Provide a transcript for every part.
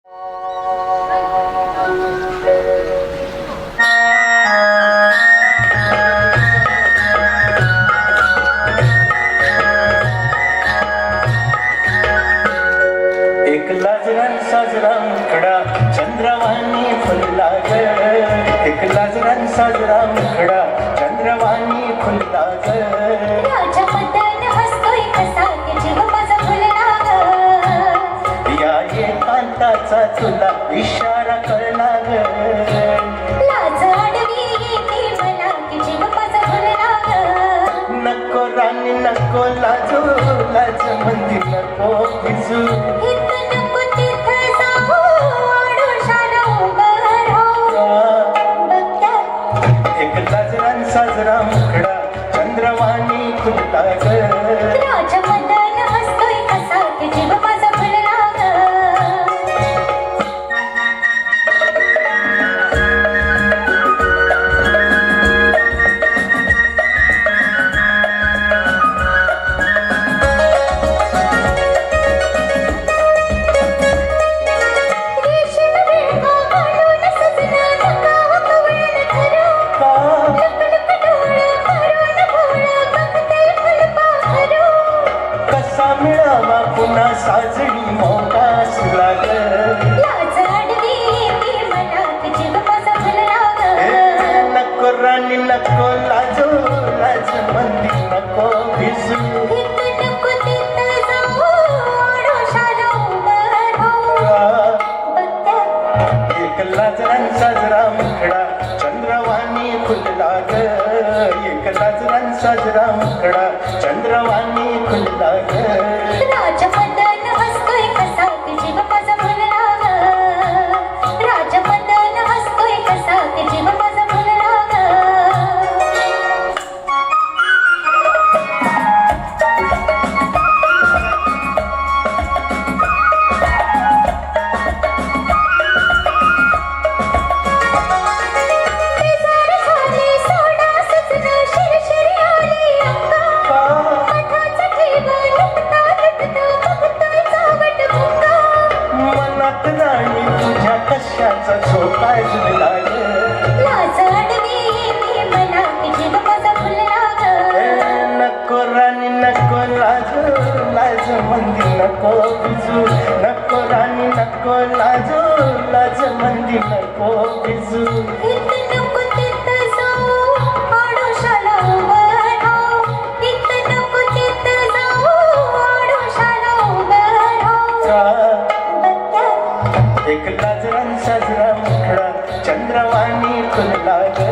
एक लाजरान साजरा मुखडा चंद्रवाणी फुलला ग, एक लाजरान साजरा मुखडा चंद्रवाणी फुलला ग. राजपदन हसतोय कसा की जीव माझा फुलला ग. या एकांताचा तुला इशारा कळला ग. लाज आडवी येते मला की जीव माझा फुलला ग. नको राणी नको लाजू, लाज मंदी नको भिजू. इथं नको तिथं जाऊ, आडोशाला उभं राहू. बघत्यात एक लाजरान साजरा मुखडा चंद्रवाणी फुलला ग. राजपदन हसतोय कसा की जीव माझा फुलला ग. रेशीम रेखा काढून सजना नकाव कवळण धरू. लपलप डोळं मारून भोळं बघतंय फुलपाखरू. कसा मिळावा पुन्हा साजरी मोकास लाग. लाज आडवी येते मला की जीव माझा फुलला ग. नको राणी नको लाजू, लाज मंदी नको भिजू. इथं नको तिथं जाऊ, आडोशाला उभं राहू. बघत्यात एक लाजरान साजरा मुखडा चंद्रवाणी फुलला ग. एक लाजरान साजरा मुखडा चंद्रवाणी फुलला ग. राजपदन हसतोय कसा की जीव माझा फुलला ग. राजपदन हसतोय कसा की जीव माझा फुलला ग. बेजार झाले सोडा सजना, शिरशिरी आली अंगा. मठाचा ठेवा लुटता लुटता बघतोय चावट भुंगा. मनात राणी तुझ्या कशाचा झोका जुळला ग. लाज आडवी येते मला की जीव माझा फुलला ग. नको राणी नको लाजू, लाज मंदी नको भिजू. नको राणी नको लाजू, लाज मंदी नको भिजू. इथं नको तिथं जाऊ, आडोशाला उभं राहू. इथं नको तिथं जाऊ, आडोशाला उभं राहू. बघत्यात एक लाजरान साजरा मुखडा चंद्रवाणी फुलला ग.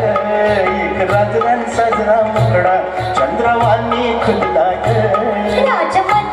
एक लाजरान साजरा मुखडा चंद्रवाणी फुलला ग. राजपद